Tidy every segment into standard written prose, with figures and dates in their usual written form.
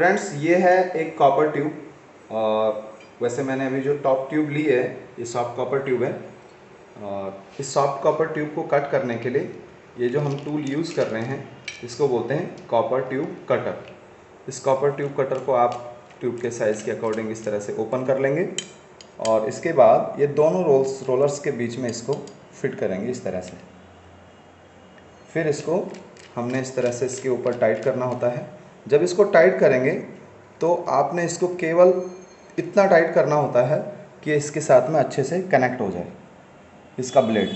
Friends ये है एक कॉपर ट्यूब। और वैसे मैंने अभी जो टॉप ट्यूब ली है ये सॉफ्ट कॉपर ट्यूब है। और इस सॉफ्ट कॉपर ट्यूब को कट करने के लिए ये जो हम टूल यूज़ कर रहे हैं इसको बोलते हैं कॉपर ट्यूब कटर। इस कॉपर ट्यूब कटर को आप ट्यूब के साइज़ के अकॉर्डिंग इस तरह से ओपन कर लेंगे और इसके बाद ये दोनों रोलर्स के बीच में इसको फिट करेंगे इस तरह से। फिर इसको हमने इस तरह से इसके ऊपर टाइट करना होता है। जब इसको टाइट करेंगे तो आपने इसको केवल इतना टाइट करना होता है कि इसके साथ में अच्छे से कनेक्ट हो जाए इसका ब्लेड।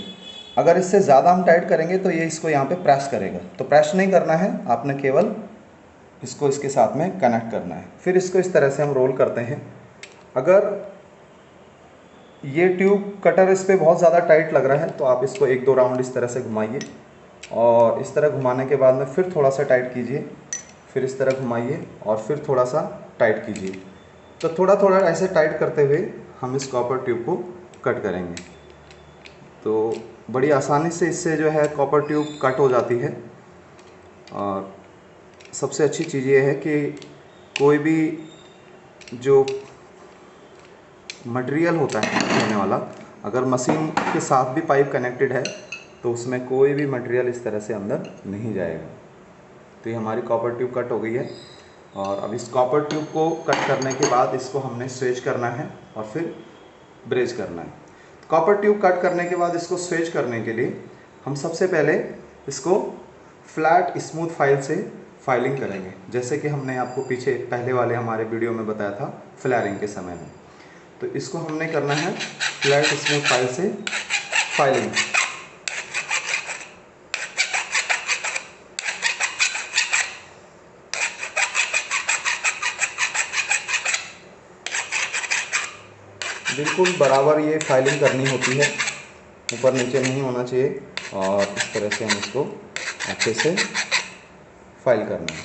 अगर इससे ज़्यादा हम टाइट करेंगे तो ये इसको यहाँ पे प्रेस करेगा, तो प्रेस नहीं करना है, आपने केवल इसको इसके साथ में कनेक्ट करना है। फिर इसको इस तरह से हम रोल करते हैं। अगर ये ट्यूब कटर इस पर बहुत ज़्यादा टाइट लग रहा है तो आप इसको एक दो राउंड इस तरह से घुमाइए और इस तरह घुमाने के बाद में फिर थोड़ा सा टाइट कीजिए, फिर इस तरह घुमाइए और फिर थोड़ा सा टाइट कीजिए। तो थोड़ा थोड़ा ऐसे टाइट करते हुए हम इस कॉपर ट्यूब को कट करेंगे। तो बड़ी आसानी से इससे जो है कॉपर ट्यूब कट हो जाती है। और सबसे अच्छी चीज़ ये है कि कोई भी जो मटेरियल होता है होने वाला, अगर मशीन के साथ भी पाइप कनेक्टेड है तो उसमें कोई भी मटेरियल इस तरह से अंदर नहीं जाएगा। तो ये हमारी कॉपर ट्यूब कट हो गई है। और अब इस कॉपर ट्यूब को कट करने के बाद इसको हमने स्वेज करना है और फिर ब्रेज करना है। कॉपर ट्यूब कट करने के बाद इसको स्वेज करने के लिए हम सबसे पहले इसको फ्लैट स्मूथ फाइल से फाइलिंग करेंगे, जैसे कि हमने आपको पीछे पहले वाले हमारे वीडियो में बताया था फ्लैरिंग के समय में। तो इसको हमने करना है फ्लैट स्मूथ फाइल से फाइलिंग। बिल्कुल बराबर ये फाइलिंग करनी होती है, ऊपर नीचे नहीं होना चाहिए। और इस तरह से हम इसको अच्छे से फाइल करना है।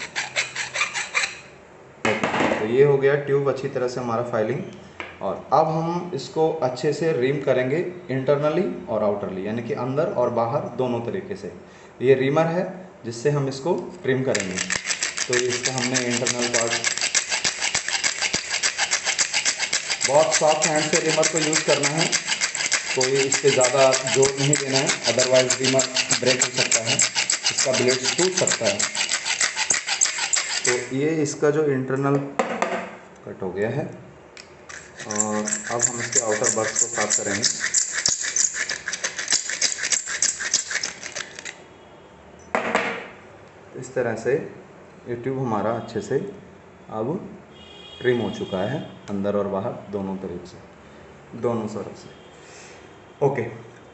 तो ये हो गया ट्यूब अच्छी तरह से हमारा फाइलिंग। और अब हम इसको अच्छे से रिम करेंगे इंटरनली और आउटरली, यानी कि अंदर और बाहर दोनों तरीके से। ये रिमर है जिससे हम इसको ट्रिम करेंगे। तो इसका हमने इंटरनल पार्ट बहुत सॉफ्ट हैंड से रिमर को यूज़ करना है, कोई इस पर ज़्यादा जोर नहीं देना है, अदरवाइज रिमर ब्रेक हो सकता है, इसका ब्लेड टूट सकता है। तो ये इसका जो इंटरनल कट हो गया है। और अब हम इसके आउटर बर्स को साफ करेंगे। इस तरह से ये ट्यूब हमारा अच्छे से अब ट्रिम हो चुका है, अंदर और बाहर दोनों तरीके से, दोनों तरफ से। ओके,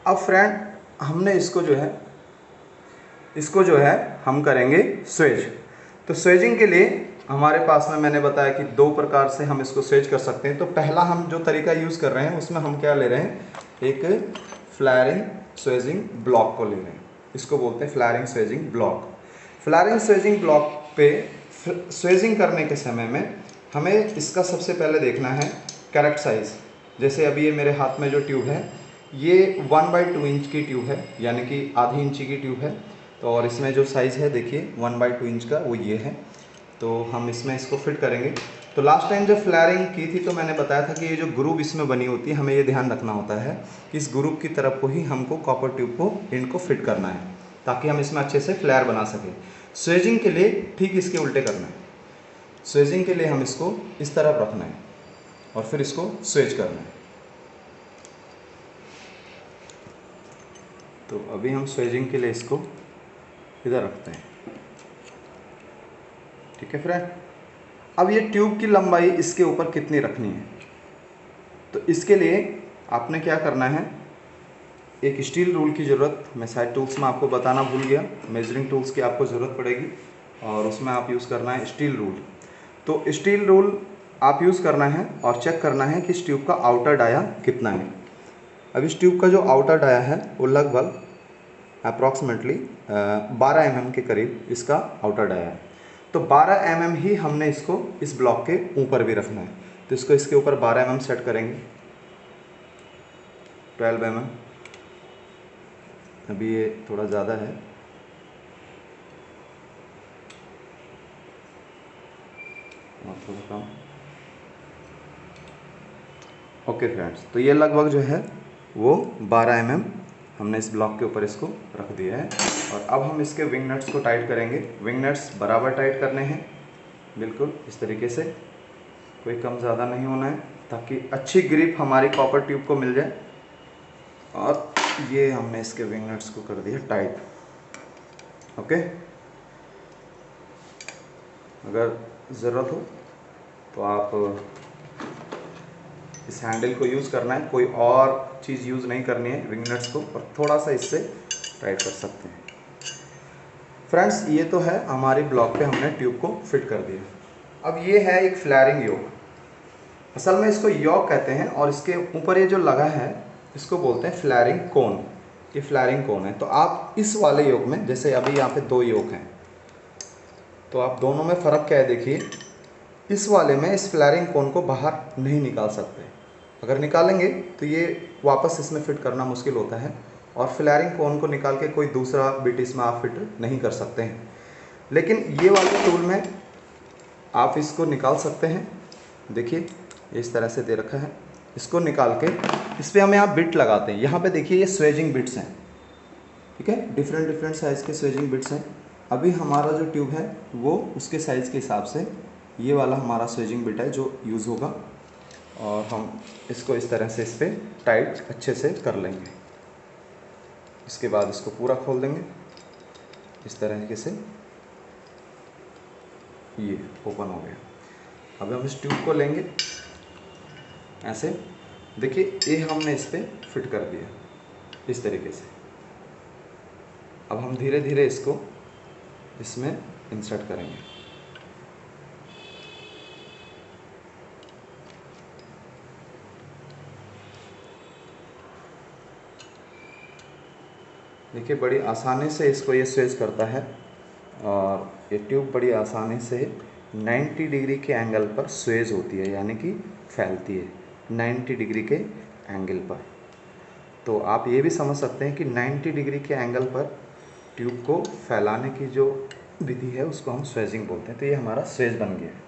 अब फ्रेंड हमने इसको जो है हम करेंगे स्वेज। तो स्वेजिंग के लिए हमारे पास में मैंने बताया कि दो प्रकार से हम इसको स्वेज कर सकते हैं। तो पहला हम जो तरीका यूज़ कर रहे हैं उसमें हम क्या ले रहे हैं, एक फ्लैरिंग स्वेजिंग ब्लॉक को ले रहे हैं। इसको बोलते हैं flaring swaging block. Flaring swaging block पे स्वेजिंग करने के समय में हमें इसका सबसे पहले देखना है करेक्ट साइज़। जैसे अभी ये मेरे हाथ में जो ट्यूब है ये 1/2 इंच की ट्यूब है, यानी कि आधी इंची की ट्यूब है। तो और इसमें जो साइज़ है देखिए 1/2 इंच का, वो ये है। तो हम इसमें इसको फिट करेंगे। तो लास्ट टाइम जब फ्लैरिंग की थी तो मैंने बताया था कि ये जो ग्रूव इसमें बनी होती है, हमें ये ध्यान रखना होता है कि इस ग्रूव की तरफ को ही हमको कॉपर ट्यूब को इनको फिट करना है, ताकि हम इसमें अच्छे से फ्लैर बना सकें। स्वेजिंग के लिए ठीक इसके उल्टे करना है। स्वेजिंग के लिए हम इसको इस तरफ रखना है और फिर इसको स्वेज करना है। तो अभी हम स्वेजिंग के लिए इसको इधर रखते हैं, ठीक है फ्रेंड। अब ये ट्यूब की लंबाई इसके ऊपर कितनी रखनी है, तो इसके लिए आपने क्या करना है, एक स्टील रूल की ज़रूरत, मैं साइड टूल्स में आपको बताना भूल गया, मेजरिंग टूल्स की आपको ज़रूरत पड़ेगी और उसमें आप यूज़ करना है स्टील रूल। तो स्टील रूल आप यूज़ करना है और चेक करना है कि इस ट्यूब का आउटर डाया कितना है। अब इस ट्यूब का जो आउटर डाया है वो लगभग अप्रॉक्सीमेटली 12 mm के करीब इसका आउटर डाया है। तो 12 mm ही हमने इसको इस ब्लॉक के ऊपर भी रखना है। तो इसको इसके ऊपर 12 mm सेट करेंगे, 12 mm। अभी ये थोड़ा ज़्यादा है, और थोड़ा कम। ओके फ्रेंड्स, तो ये लगभग जो है वो 12 mm हमने इस ब्लॉक के ऊपर इसको रख दिया है। और अब हम इसके विंग नट्स को टाइट करेंगे। विंग नट्स बराबर टाइट करने हैं, बिल्कुल इस तरीके से, कोई कम ज़्यादा नहीं होना है, ताकि अच्छी ग्रिप हमारी कॉपर ट्यूब को मिल जाए। और ये हमने इसके विंग नट्स को कर दिया टाइट। ओके, अगर ज़रूरत हो तो आप इस हैंडल को यूज़ करना है, कोई और चीज़ यूज़ नहीं करनी है विंग नट्स को, और थोड़ा सा इससे टाइट कर सकते हैं। फ्रेंड्स, ये तो है हमारे ब्लॉक पे हमने ट्यूब को फिट कर दिया। अब ये है एक फ्लैरिंग योक। असल में इसको योक कहते हैं, और इसके ऊपर ये जो लगा है इसको बोलते हैं फ्लैरिंग कोन। ये फ्लैरिंग कोन है। तो आप इस वाले योक में, जैसे अभी यहाँ पे 2 योक हैं, तो आप दोनों में फ़र्क क्या है देखिए। इस वाले में इस फ्लैरिंग कोन को बाहर नहीं निकाल सकते, अगर निकालेंगे तो ये वापस इसमें फिट करना मुश्किल होता है, और फ्लैरिंग कोन को निकाल के कोई दूसरा बिट इसमें आप फिट नहीं कर सकते हैं। लेकिन ये वाले टूल में आप इसको निकाल सकते हैं। देखिए इस तरह से दे रखा है, इसको निकाल के इस पर हमें आप बिट लगाते हैं। यहाँ पे देखिए ये स्वेजिंग बिट्स हैं, ठीक है, डिफरेंट डिफरेंट साइज़ के स्वेजिंग बिट्स हैं। अभी हमारा जो ट्यूब है वो उसके साइज़ के हिसाब से ये वाला हमारा स्वेजिंग बिट है जो यूज़ होगा, और हम इसको इस तरह से इस पर टाइट अच्छे से कर लेंगे। इसके बाद इसको पूरा खोल देंगे इस तरीके से, ये ओपन हो गया। अब हम इस ट्यूब को लेंगे ऐसे, देखिए ये हमने इस पर फिट कर दिया इस तरीके से। अब हम धीरे धीरे इसको इसमें इंसर्ट करेंगे। देखिए बड़ी आसानी से इसको ये स्वेज करता है, और ये ट्यूब बड़ी आसानी से 90 डिग्री के एंगल पर स्वेज होती है, यानी कि फैलती है 90 डिग्री के एंगल पर। तो आप ये भी समझ सकते हैं कि 90 डिग्री के एंगल पर ट्यूब को फैलाने की जो विधि है उसको हम स्वेजिंग बोलते हैं। तो ये हमारा स्वेज बन गया है।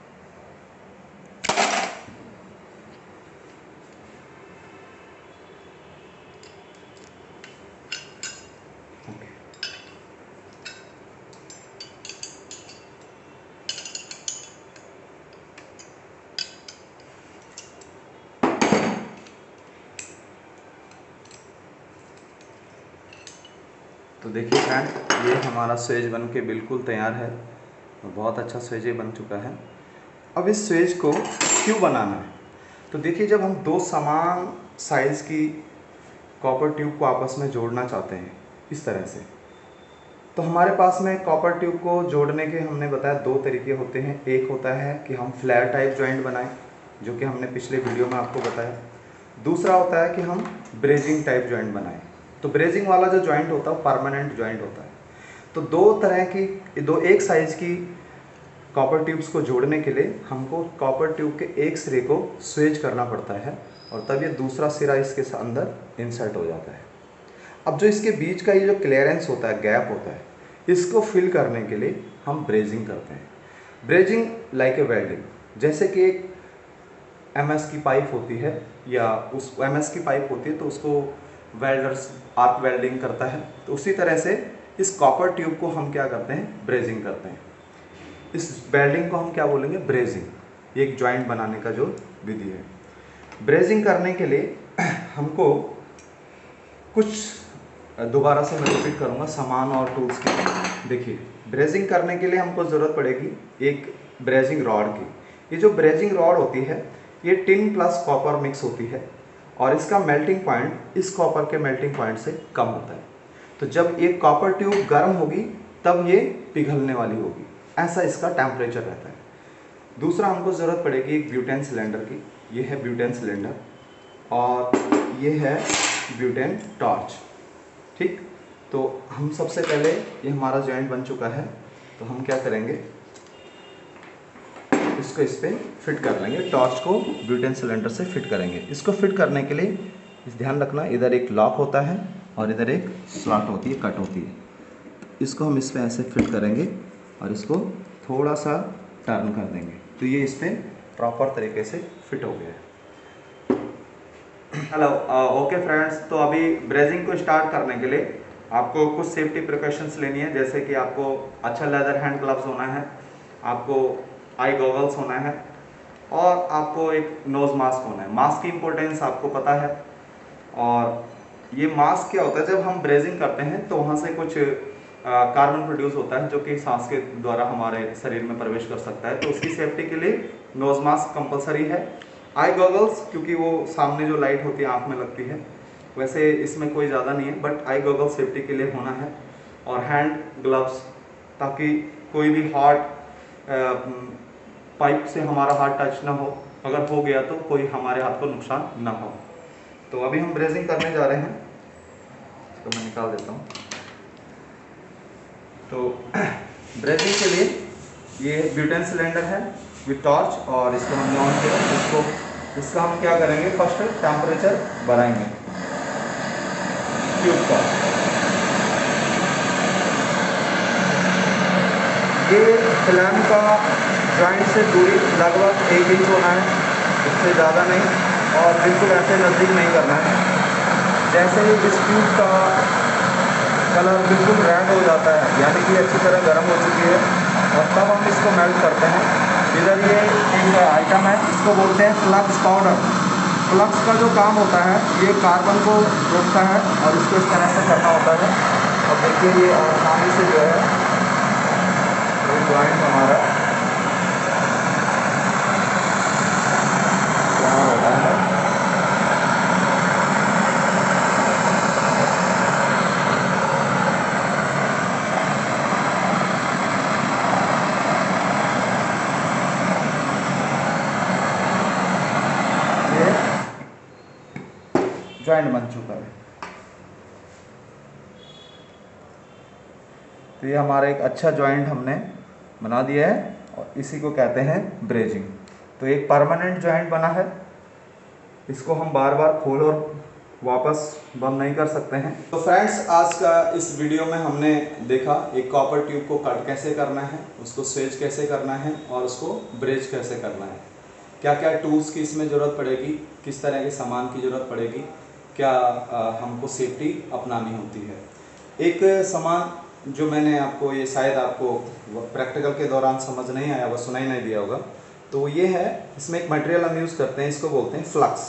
तो देखिए फ्रेंड, ये हमारा स्वेज बन के बिल्कुल तैयार है, बहुत अच्छा स्वेज ये बन चुका है। अब इस स्वेज को क्यों बनाना है, तो देखिए जब हम 2 समान साइज़ की कॉपर ट्यूब को आपस में जोड़ना चाहते हैं इस तरह से, तो हमारे पास में कॉपर ट्यूब को जोड़ने के हमने बताया 2 तरीके होते हैं। एक होता है कि हम फ्लैर टाइप जॉइंट बनाएं, जो कि हमने पिछले वीडियो में आपको बताया। दूसरा होता है कि हम ब्रेजिंग टाइप जॉइंट बनाएं। तो ब्रेजिंग वाला जो जॉइंट होता है वो परमानेंट जॉइंट होता है। तो 2 तरह की एक साइज़ की कॉपर ट्यूब्स को जोड़ने के लिए हमको कॉपर ट्यूब के एक सिरे को स्वेज करना पड़ता है, और तब ये दूसरा सिरा इसके अंदर इंसर्ट हो जाता है। अब जो इसके बीच का ये जो क्लियरेंस होता है, गैप होता है, इसको फिल करने के लिए हम ब्रेजिंग करते हैं। ब्रेजिंग लाइक ए वेल्डिंग, जैसे कि एक MS की पाइप होती है, या उस MS की पाइप होती है तो उसको वेल्डर्स आर्क वेल्डिंग करता है, तो उसी तरह से इस कॉपर ट्यूब को हम क्या करते हैं, ब्रेजिंग करते हैं। इस वेल्डिंग को हम क्या बोलेंगे, ब्रेजिंग। ये एक जॉइंट बनाने का जो विधि है। ब्रेजिंग करने के लिए हमको कुछ, दोबारा से मैं रिपीट करूँगा, सामान और टूल्स की। देखिए ब्रेजिंग करने के लिए हमको ज़रूरत पड़ेगी एक ब्रेजिंग रॉड की। ये जो ब्रेजिंग रॉड होती है ये टिन प्लस कॉपर मिक्स होती है, और इसका मेल्टिंग पॉइंट इस कॉपर के मेल्टिंग पॉइंट से कम होता है। तो जब ये कॉपर ट्यूब गर्म होगी तब ये पिघलने वाली होगी, ऐसा इसका टेम्परेचर रहता है। दूसरा हमको ज़रूरत पड़ेगी एक ब्यूटेन सिलेंडर की। ये है ब्यूटेन सिलेंडर, और ये है ब्यूटेन टॉर्च। ठीक, तो हम सबसे पहले, ये हमारा जॉइंट बन चुका है, तो हम क्या करेंगे, इसको इस पर फिट कर लेंगे। टॉर्च को ब्यूटेन सिलेंडर से फिट करेंगे। इसको फिट करने के लिए ध्यान रखना, इधर एक लॉक होता है और इधर एक स्लॉट होती है, कट होती है। इसको हम इस पर ऐसे फिट करेंगे और इसको थोड़ा सा टर्न कर देंगे। तो ये इस पर प्रॉपर तरीके से फिट हो गया है। हेलो, ओके फ्रेंड्स, तो अभी ब्रेजिंग को स्टार्ट करने के लिए आपको कुछ सेफ्टी प्रिकॉशंस लेनी है, जैसे कि आपको अच्छा लेदर हैंड ग्लव्स होना है, आपको आई गॉगल्स होना है और आपको एक नोज़ मास्क होना है। मास्क की इम्पोर्टेंस आपको पता है। और ये मास्क क्या होता है, जब हम ब्रेजिंग करते हैं तो वहाँ से कुछ कार्बन प्रोड्यूस होता है जो कि सांस के द्वारा हमारे शरीर में प्रवेश कर सकता है, तो उसकी सेफ्टी के लिए नोज़ मास्क कंपलसरी है। आई गॉगल्स, क्योंकि वो सामने जो लाइट होती है आँख में लगती है, वैसे इसमें कोई ज़्यादा नहीं है, बट आई गॉगल्स सेफ्टी के लिए होना है। और हैंड ग्लव्स, ताकि कोई भी हार्ट पाइप से हमारा हाथ टच ना हो, अगर हो गया तो कोई हमारे हाथ को नुकसान ना हो। तो अभी हम ब्रेजिंग करने जा रहे हैं, तो मैं निकाल देता हूँ। तो ब्रेजिंग के लिए ये ब्यूटेन सिलेंडर है विथ टॉर्च, और इसको हमने ऑन किया। इसका हम क्या करेंगे, फर्स्ट टेम्परेचर बढ़ाएंगे ट्यूब का। ये फ्लैम का जॉइंट से दूरी लगभग 1 इंच होना है, इससे ज़्यादा नहीं, और बिल्कुल ऐसे नज़दीक नहीं करना है। जैसे ही इस ट्यूब का कलर बिल्कुल रेड हो जाता है, यानी कि अच्छी तरह गर्म हो चुकी है, और तब हम इसको मेल्ट करते हैं। इधर ये एक आइटम है, इसको बोलते हैं फ्लक्स पाउडर। फ्लक्स का जो काम होता है, ये कार्बन को रोकता है और इसको इस तरह से करना होता है। और देखिए ये आसानी से जो है ये जॉइंट हमारा यहाँ होता है। जॉइंट बन चुका है। तो ये हमारा एक अच्छा जॉइंट हमने बना दिया है, और इसी को कहते हैं ब्रेजिंग। तो एक परमानेंट जॉइंट बना है, इसको हम बार बार खोल और वापस बंद नहीं कर सकते हैं। तो फ्रेंड्स, आज का इस वीडियो में हमने देखा एक कॉपर ट्यूब को कट कैसे करना है, उसको स्वेज कैसे करना है, और उसको ब्रेज कैसे करना है। क्या क्या टूल्स की इसमें ज़रूरत पड़ेगी, किस तरह के सामान की ज़रूरत पड़ेगी, क्या हमको सेफ्टी अपनानी होती है। एक सामान जो मैंने आपको, ये शायद आपको प्रैक्टिकल के दौरान समझ नहीं आया, वह सुनाई नहीं दिया होगा, तो ये है, इसमें एक मटेरियल हम यूज़ करते हैं, इसको बोलते हैं फ्लक्स।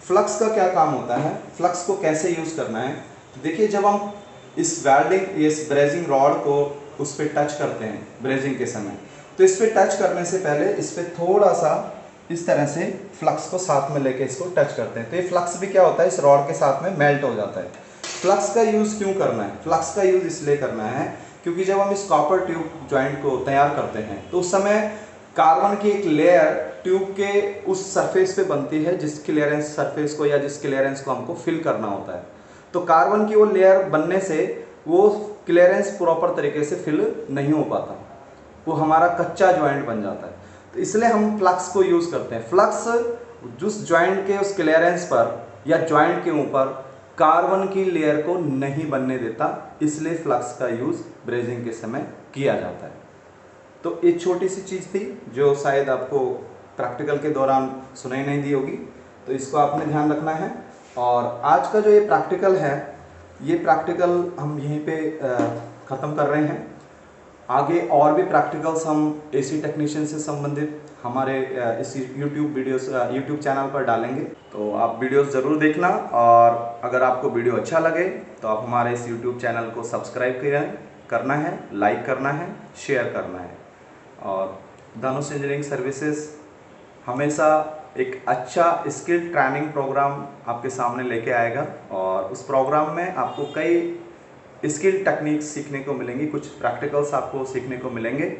फ्लक्स का क्या काम होता है, फ्लक्स को कैसे यूज़ करना है। तो देखिए, जब हम इस वेल्डिंग, इस ब्रेजिंग रॉड को उस पर टच करते हैं ब्रेजिंग के समय, तो इस पर टच करने से पहले इस पर थोड़ा सा इस तरह से फ्लक्स को साथ में लेके इसको टच करते हैं। तो ये फ्लक्स भी क्या होता है, इस रॉड के साथ में मेल्ट हो जाता है। फ्लक्स का यूज़ क्यों करना है, फ्लक्स का यूज़ इसलिए करना है क्योंकि जब हम इस कॉपर ट्यूब जॉइंट को तैयार करते हैं, तो उस समय कार्बन की एक लेयर ट्यूब के उस सरफेस पे बनती है, जिस क्लियरेंस सरफेस को या जिस क्लियरेंस को हमको फिल करना होता है। तो कार्बन की वो लेयर बनने से वो क्लियरेंस प्रॉपर तरीके से फिल नहीं हो पाता, वो हमारा कच्चा जॉइंट बन जाता है। तो इसलिए हम फ्लक्स को यूज़ करते हैं। फ्लक्स जिस जॉइंट के उस क्लियरेंस पर या जॉइंट के ऊपर कार्बन की लेयर को नहीं बनने देता, इसलिए फ्लक्स का यूज़ ब्रेजिंग के समय किया जाता है। तो एक छोटी सी चीज़ थी जो शायद आपको प्रैक्टिकल के दौरान सुनाई नहीं दी होगी, तो इसको आपने ध्यान रखना है। और आज का जो ये प्रैक्टिकल है, ये प्रैक्टिकल हम यहीं पे ख़त्म कर रहे हैं। आगे और भी प्रैक्टिकल्स हम एसी टेक्नीशियन से संबंधित हमारे इस यूट्यूब चैनल पर डालेंगे, तो आप वीडियोस ज़रूर देखना। और अगर आपको वीडियो अच्छा लगे तो आप हमारे इस यूट्यूब चैनल को सब्सक्राइब करना है, लाइक करना है, शेयर करना है। और धनुष इंजीनियरिंग सर्विसेज हमेशा एक अच्छा स्किल ट्रेनिंग प्रोग्राम आपके सामने लेके आएगा, और उस प्रोग्राम में आपको कई स्किल टेक्निक्स सीखने को मिलेंगी, कुछ प्रैक्टिकल्स आपको सीखने को मिलेंगे।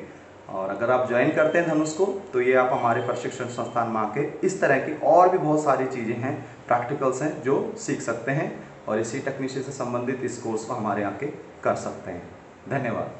और अगर आप ज्वाइन करते हैं धनुष को, तो ये आप हमारे प्रशिक्षण संस्थान में आके इस तरह की और भी बहुत सारी चीज़ें हैं, प्रैक्टिकल्स हैं जो सीख सकते हैं, और इसी टेक्नीशियन से संबंधित इस कोर्स को हमारे यहाँ के कर सकते हैं। धन्यवाद।